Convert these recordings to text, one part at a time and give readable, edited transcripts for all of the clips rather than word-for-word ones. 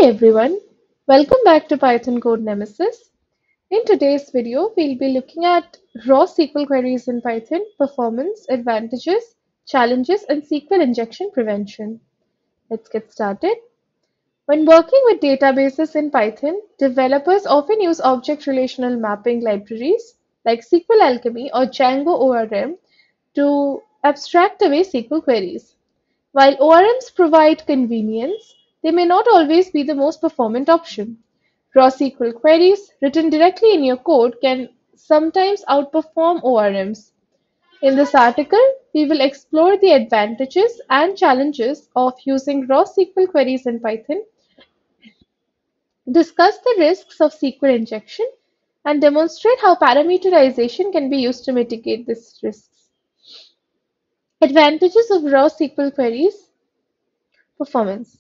everyone, welcome back to Python Code Nemesis. In today's video, we'll be looking at raw SQL queries in Python, performance, advantages, challenges, and SQL injection prevention. Let's get started. When working with databases in Python, developers often use object-relational mapping libraries like SQLAlchemy or Django ORM to abstract away SQL queries. While ORMs provide convenience, they may not always be the most performant option. Raw SQL queries written directly in your code can sometimes outperform ORMs. In this article, we will explore the advantages and challenges of using raw SQL queries in Python, discuss the risks of SQL injection, and demonstrate how parameterization can be used to mitigate these risks. Advantages of raw SQL queries: performance.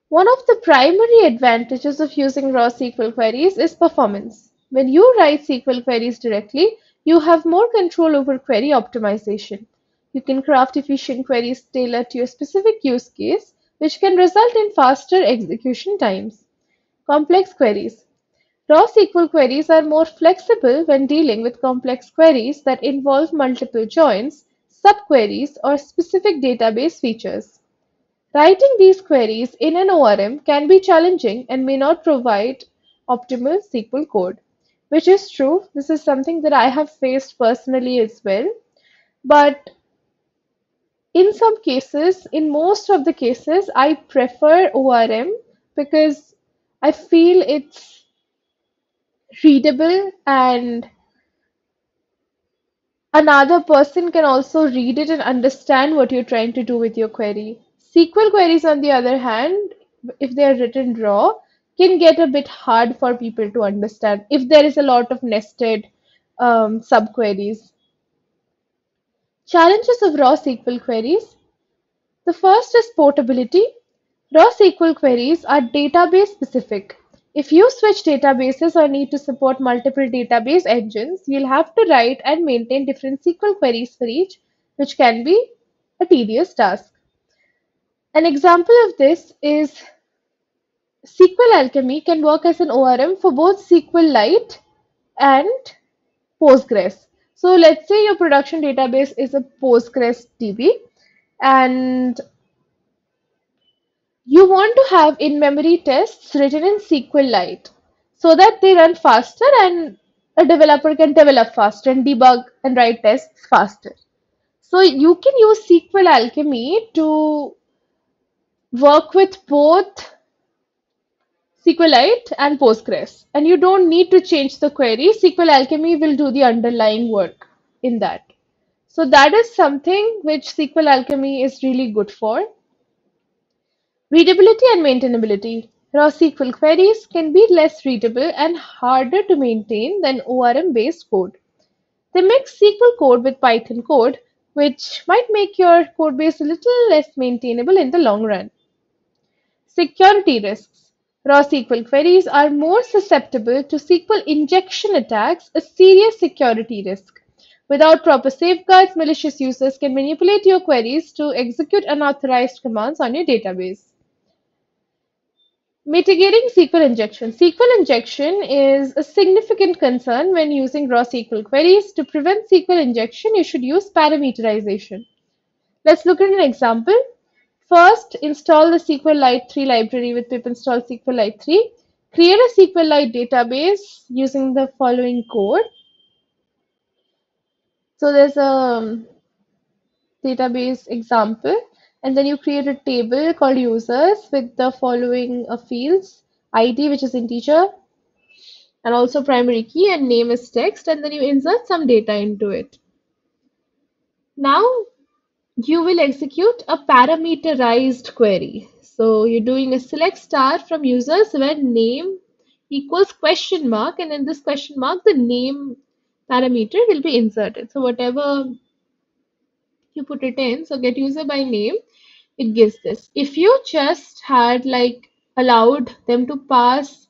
One of the primary advantages of using raw SQL queries is performance. When you write SQL queries directly, you have more control over query optimization. You can craft efficient queries tailored to your specific use case, which can result in faster execution times. Complex queries. Raw SQL queries are more flexible when dealing with complex queries that involve multiple joins, subqueries, or specific database features. Writing these queries in an ORM can be challenging and may not provide optimal SQL code, which is true. This is something that I have faced personally as well. But in some cases, in most of the cases, I prefer ORM because I feel it's readable and another person can also read it and understand what you're trying to do with your query. SQL queries, on the other hand, if they are written raw, can get a bit hard for people to understand if there is a lot of nested subqueries. Challenges of raw SQL queries. The first is portability. Raw SQL queries are database specific. If you switch databases or need to support multiple database engines, you'll have to write and maintain different SQL queries for each, which can be a tedious task. An example of this is SQLAlchemy can work as an ORM for both SQLite and Postgres. So let's say your production database is a Postgres DB and you want to have in-memory tests written in SQLite so that they run faster and a developer can develop faster and debug and write tests faster. So you can use SQLAlchemy to work with both SQLite and Postgres, and you don't need to change the query. SQLAlchemy will do the underlying work in that. So that is something which SQLAlchemy is really good for. Readability and maintainability. Raw SQL queries can be less readable and harder to maintain than ORM-based code. They mix SQL code with Python code, which might make your code base a little less maintainable in the long run. Security risks. Raw SQL queries are more susceptible to SQL injection attacks, a serious security risk. Without proper safeguards, malicious users can manipulate your queries to execute unauthorized commands on your database. Mitigating SQL injection. SQL injection is a significant concern when using raw SQL queries. To prevent SQL injection, you should use parameterization. Let's look at an example. First, install the SQLite 3 library with pip install SQLite 3. Create a SQLite database using the following code. So there's a database example, and then you create a table called users with the following fields: ID, which is integer, and also primary key, and name is text, and then you insert some data into it. Now you will execute a parameterized query. So you're doing a select star from users where name equals question mark, and in this question mark, the name parameter will be inserted. So whatever you put it in, so get user by name, it gives this. If you just had like allowed them to pass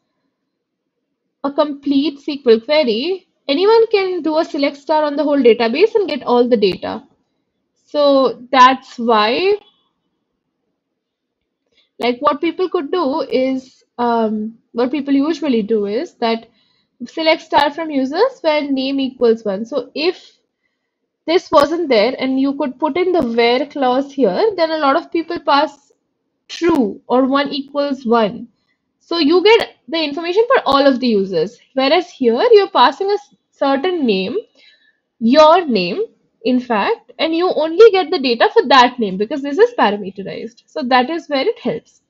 a complete SQL query, anyone can do a select star on the whole database and get all the data. So that's why Like what people usually do is that select star from users when name equals 1. So if this wasn't there and you could put in the where clause here, then a lot of people pass true or 1 equals 1. So you get the information for all of the users. Whereas here you're passing a certain name, your name, in fact, and you only get the data for that name because this is parameterized. So that is where it helps.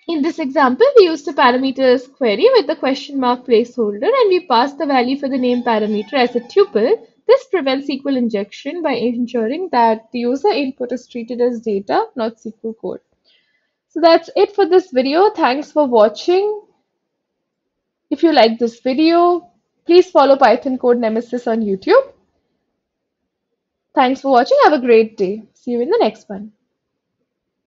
In this example, we used a parameters query with the question mark placeholder and we passed the value for the name parameter as a tuple. This prevents SQL injection by ensuring that the user input is treated as data, not SQL code. So that's it for this video. Thanks for watching. If you like this video, please follow Python Code Nemesis on YouTube. Thanks for watching. Have a great day. See you in the next one.